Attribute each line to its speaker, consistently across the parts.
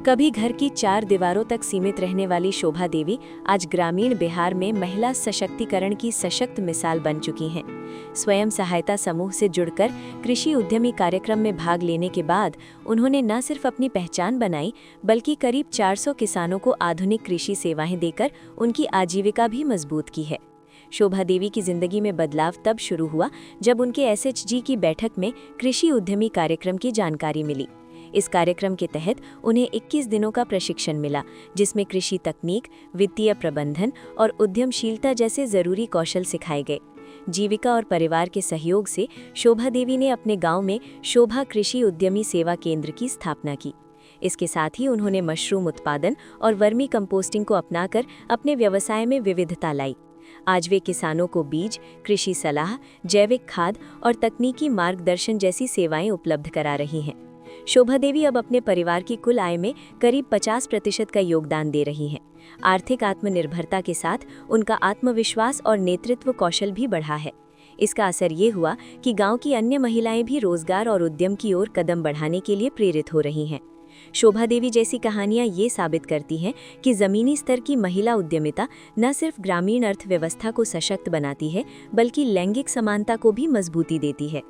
Speaker 1: कभी घर की 4 दीवारों तक सीमित रहने वाली शोभा देवी आज ग्रामीण बिहार में महिला सशक्तिकरण की सशक्त मिसाल बन चुकी हैं। स्वयं सहायता समूह से जुड़कर कृषि उद्यमी कार्यक्रम में भाग लेने के बाद उन्होंने न सिर्फ अपनी पहचान बनाई, बल्कि करीब 400 किसानों को आधुनिक कृषि सेवाएं देकर उनकी आजीविका भी मजबूत की है। शोभा देवी की जिंदगी में बदलाव तब शुरू हुआ जब उनके एसएचजी की बैठक में कृषि उद्यमी कार्यक्रम की जानकारी मिली। इस कार्यक्रम के तहत उन्हें 21 दिनों का प्रशिक्षण मिला, जिसमें कृषि तकनीक, वित्तीय प्रबंधन और उद्यमशीलता जैसे जरूरी कौशल सिखाए गए। जीविका और परिवार के सहयोग से शोभा देवी ने अपने गांव में शोभा कृषि उद्यमी सेवा केंद्र की स्थापना की। इसके साथ ही उन्होंने मशरूम उत्पादन और वर्मी कंपोस्टिंग को अपनाकर अपने व्यवसाय में विविधता लाई। आज वे किसानों को बीज, कृषि सलाह, जैविक खाद और तकनीकी मार्गदर्शन जैसी सेवाएं उपलब्ध करा रही हैं। शोभा देवी अब अपने परिवार की कुल आय में करीब 50% का योगदान दे रही हैं। आर्थिक आत्मनिर्भरता के साथ उनका आत्मविश्वास और नेतृत्व कौशल भी बढ़ा है। इसका असर ये हुआ कि गांव की अन्य महिलाएं भी रोजगार और उद्यम की ओर कदम बढ़ाने के लिए प्रेरित हो रही हैं। शोभा देवी जैसी कहानियां ये साबित करती हैं कि जमीनी स्तर की महिला उद्यमिता न सिर्फ ग्रामीण अर्थव्यवस्था को सशक्त बनाती है, बल्कि लैंगिक समानता को भी मजबूती देती है।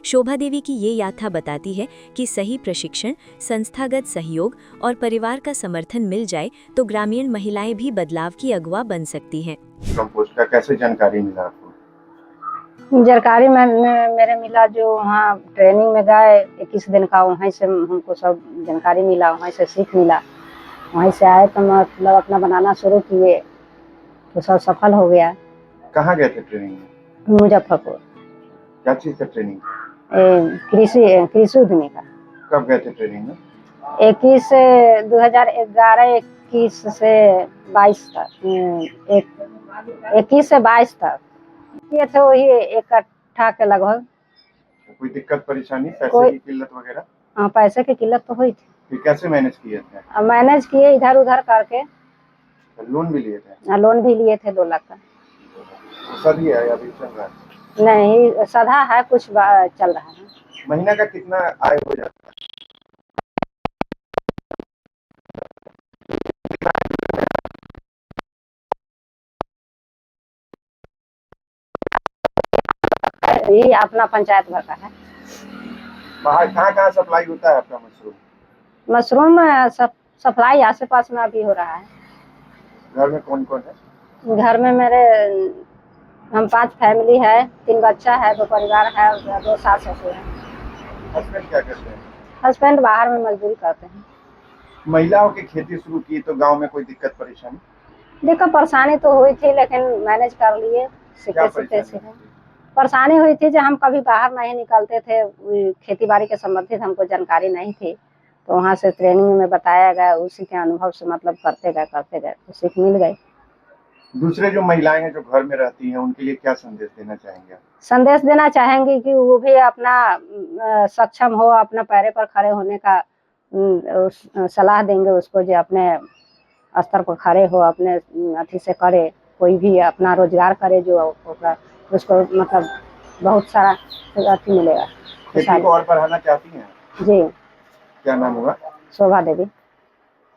Speaker 1: शोभा देवी की ये यात्रा बताती है कि सही प्रशिक्षण, संस्थागत सहयोग और परिवार का समर्थन मिल जाए तो ग्रामीण महिलाएं भी बदलाव की अगुवा बन सकती हैं।
Speaker 2: कंपोस्ट का कैसे जानकारी मिला आपको?
Speaker 3: जानकारी मेरे मिला जो वहाँ ट्रेनिंग में गए 21 दिन का, वहीं से हमको सब जानकारी मिला, वहीं से सीख मिला। वहीं से आए तो मतलब अपना बनाना शुरू किए तो सब सफल हो गया।
Speaker 2: कहाँ गए थे ट्रेनिंग में?
Speaker 3: मुजफ्फरपुर।
Speaker 2: क्या चीज का ट्रेनिंग?
Speaker 3: कृषि उद्यमी का।
Speaker 2: कब गए थे ट्रेनिंग में?
Speaker 3: 2011-21 से 22 तक, 21 से 22 तक ये थे, वही 1 कट्ठा के लगभग।
Speaker 2: कोई दिक्कत परेशानी, पैसे की किल्लत वगैरह?
Speaker 3: हाँ, पैसे की किल्लत तो हुई थी।
Speaker 2: फिर कैसे मैनेज किए थे?
Speaker 3: मैनेज किए इधर उधर करके।
Speaker 2: लोन भी लिए थे?
Speaker 3: लोन भी लिए थे 2 लाख का।
Speaker 2: सदी है या अभी चल रहा है?
Speaker 3: नहीं, सधा है, कुछ चल रहा है।
Speaker 2: महीना का कितना आय हो जाता है?
Speaker 3: ये अपना पंचायत भर का है।
Speaker 2: बाहर कहाँ सप्लाई होता है आपका मशरूम?
Speaker 3: मशरूम सप्लाई आसे पास में अभी हो रहा है।
Speaker 2: घर में कौन कौन है?
Speaker 3: घर में हम 5 फैमिली है, 3 बच्चा है, 2 परिवार है, 2 सास ससुर है।
Speaker 2: हस्बैंड क्या करते हैं?
Speaker 3: हस्बैंड बाहर में मजदूरी करते हैं।
Speaker 2: महिलाओं की खेती शुरू की तो गांव में कोई दिक्कत परेशानी?
Speaker 3: देखो, परेशानी तो हुई थी, लेकिन मैनेज कर लिए। सीखे परेशानी हुई थी, जब हम कभी बाहर नहीं निकलते थे, खेती बाड़ी के संबंधित हमको जानकारी नहीं थी, तो वहाँ से ट्रेनिंग में बताया गया, उसी के अनुभव से मतलब करते गए तो सीख मिल गई।
Speaker 2: दूसरे जो महिलाएं हैं जो घर में रहती हैं, उनके लिए क्या संदेश देना चाहेंगे?
Speaker 3: संदेश देना चाहेंगे कि वो भी अपना सक्षम हो, अपने पैर पर खड़े होने का सलाह देंगे उसको, जो अपने स्तर पर खड़े हो, अपने अथी से करे, कोई भी अपना रोजगार करे जो उसको मतलब बहुत सारा अथी मिलेगा।
Speaker 2: खेती को और बढ़ाना चाहती हैं?
Speaker 3: जी।
Speaker 2: क्या नाम होगा?
Speaker 3: शोभा देवी।